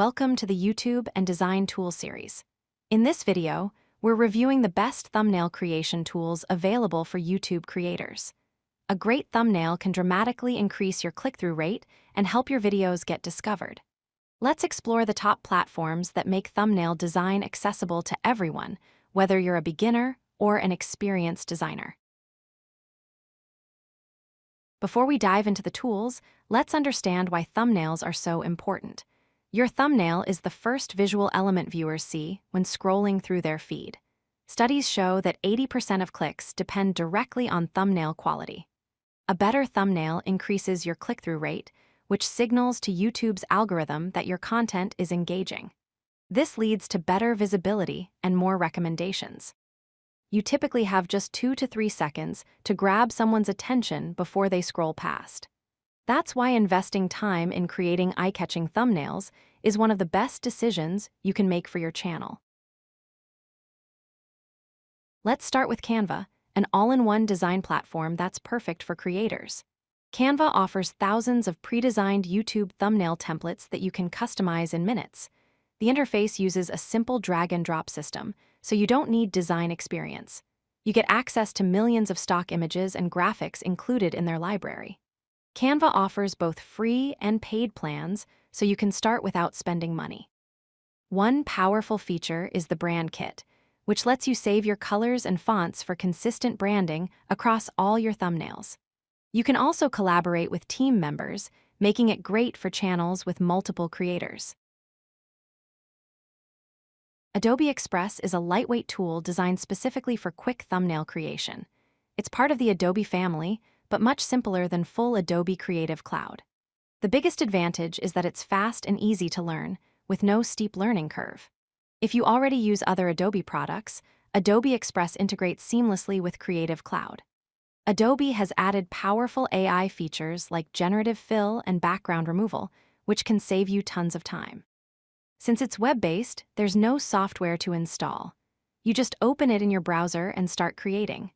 Welcome to the YouTube and Design Tool series. In this video, we're reviewing the best thumbnail creation tools available for YouTube creators. A great thumbnail can dramatically increase your click-through rate and help your videos get discovered. Let's explore the top platforms that make thumbnail design accessible to everyone, whether you're a beginner or an experienced designer. Before we dive into the tools, let's understand why thumbnails are so important. Your thumbnail is the first visual element viewers see when scrolling through their feed. Studies show that 80% of clicks depend directly on thumbnail quality. A better thumbnail increases your click-through rate, which signals to YouTube's algorithm that your content is engaging. This leads to better visibility and more recommendations. You typically have just 2 to 3 seconds to grab someone's attention before they scroll past. That's why investing time in creating eye-catching thumbnails is one of the best decisions you can make for your channel. Let's start with Canva, an all-in-one design platform that's perfect for creators. Canva offers thousands of pre-designed YouTube thumbnail templates that you can customize in minutes. The interface uses a simple drag-and-drop system, so you don't need design experience. You get access to millions of stock images and graphics included in their library. Canva offers both free and paid plans, so you can start without spending money. One powerful feature is the brand kit, which lets you save your colors and fonts for consistent branding across all your thumbnails. You can also collaborate with team members, making it great for channels with multiple creators. Adobe Express is a lightweight tool designed specifically for quick thumbnail creation. It's part of the Adobe family, but much simpler than full Adobe Creative Cloud. The biggest advantage is that it's fast and easy to learn, with no steep learning curve. If you already use other Adobe products, Adobe Express integrates seamlessly with Creative Cloud. Adobe has added powerful AI features like generative fill and background removal, which can save you tons of time. Since it's web-based, there's no software to install. You just open it in your browser and start creating.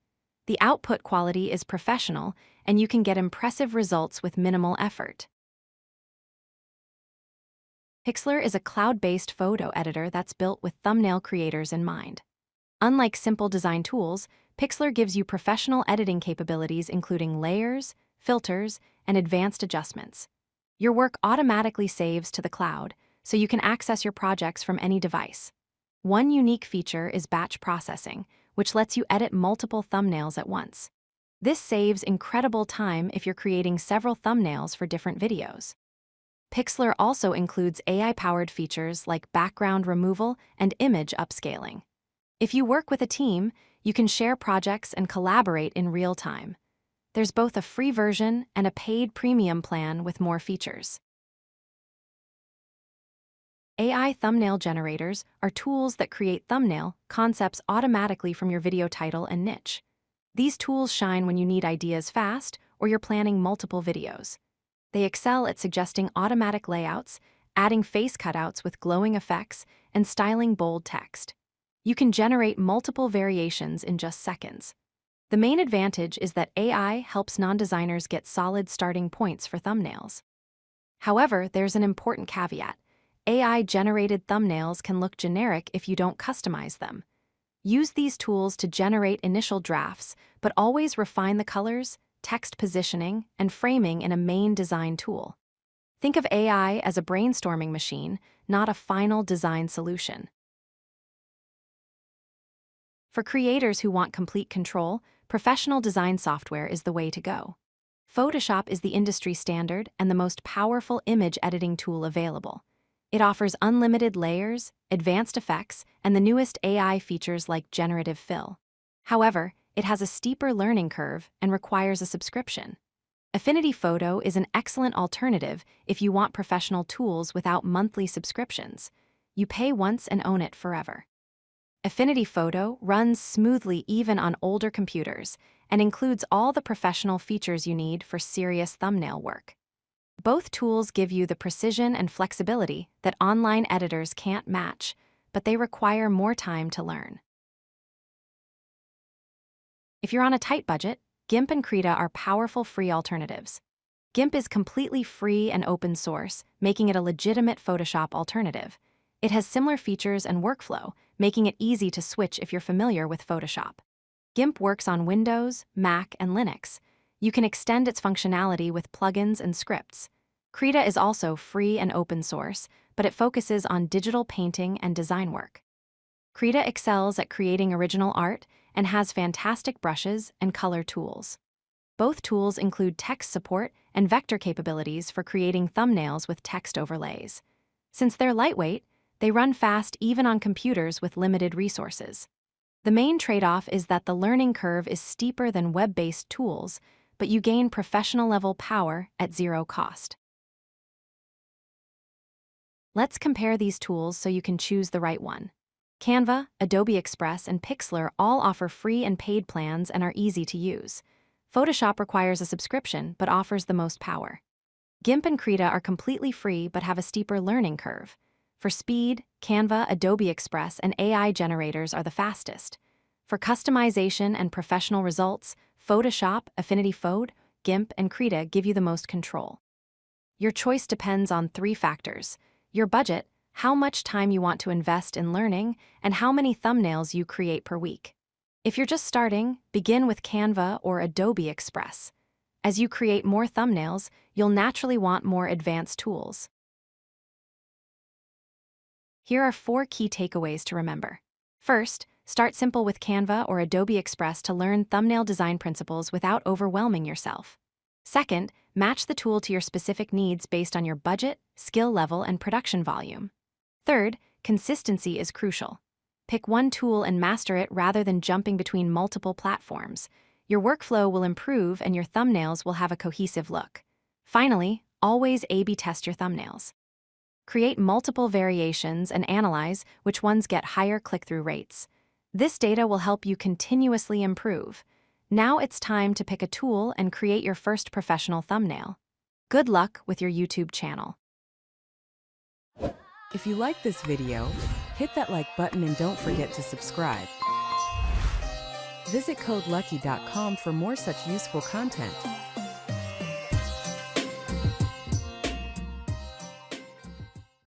The output quality is professional, and you can get impressive results with minimal effort. Pixlr is a cloud-based photo editor that's built with thumbnail creators in mind. Unlike simple design tools, Pixlr gives you professional editing capabilities including layers, filters, and advanced adjustments. Your work automatically saves to the cloud, so you can access your projects from any device. One unique feature is batch processing, which lets you edit multiple thumbnails at once. This saves incredible time if you're creating several thumbnails for different videos. Pixlr also includes AI-powered features like background removal and image upscaling. If you work with a team, you can share projects and collaborate in real time. There's both a free version and a paid premium plan with more features. AI thumbnail generators are tools that create thumbnail concepts automatically from your video title and niche. These tools shine when you need ideas fast or you're planning multiple videos. They excel at suggesting automatic layouts, adding face cutouts with glowing effects, and styling bold text. You can generate multiple variations in just seconds. The main advantage is that AI helps non-designers get solid starting points for thumbnails. However, there's an important caveat. AI-generated thumbnails can look generic if you don't customize them. Use these tools to generate initial drafts, but always refine the colors, text positioning, and framing in a main design tool. Think of AI as a brainstorming machine, not a final design solution. For creators who want complete control, professional design software is the way to go. Photoshop is the industry standard and the most powerful image editing tool available. It offers unlimited layers, advanced effects, and the newest AI features like generative fill. However, it has a steeper learning curve and requires a subscription. Affinity Photo is an excellent alternative if you want professional tools without monthly subscriptions. You pay once and own it forever. Affinity Photo runs smoothly even on older computers and includes all the professional features you need for serious thumbnail work. Both tools give you the precision and flexibility that online editors can't match, but they require more time to learn. If you're on a tight budget, GIMP and Krita are powerful free alternatives. GIMP is completely free and open source, making it a legitimate Photoshop alternative. It has similar features and workflow, making it easy to switch if you're familiar with Photoshop. GIMP works on Windows, Mac, and Linux. You can extend its functionality with plugins and scripts. Krita is also free and open source, but it focuses on digital painting and design work. Krita excels at creating original art and has fantastic brushes and color tools. Both tools include text support and vector capabilities for creating thumbnails with text overlays. Since they're lightweight, they run fast even on computers with limited resources. The main trade-off is that the learning curve is steeper than web-based tools, but you gain professional-level power at zero cost. Let's compare these tools so you can choose the right one. Canva, Adobe Express, and Pixlr all offer free and paid plans and are easy to use. Photoshop requires a subscription but offers the most power. GIMP and Krita are completely free but have a steeper learning curve. For speed, Canva, Adobe Express, and AI generators are the fastest. For customization and professional results, Photoshop, Affinity, GIMP, and Krita give you the most control. Your choice depends on 3 factors: your budget, how much time you want to invest in learning, and how many thumbnails you create per week. If you're just starting, begin with Canva or Adobe Express. As you create more thumbnails, you'll naturally want more advanced tools. Here are 4 key takeaways to remember. First, start simple with Canva or Adobe Express to learn thumbnail design principles without overwhelming yourself. Second, match the tool to your specific needs based on your budget, skill level, and production volume. Third, consistency is crucial. Pick one tool and master it rather than jumping between multiple platforms. Your workflow will improve and your thumbnails will have a cohesive look. Finally, always A/B test your thumbnails. Create multiple variations and analyze which ones get higher click-through rates. This data will help you continuously improve. Now it's time to pick a tool and create your first professional thumbnail. Good luck with your YouTube channel. If you like this video, hit that like button and don't forget to subscribe. Visit codelucky.com for more such useful content.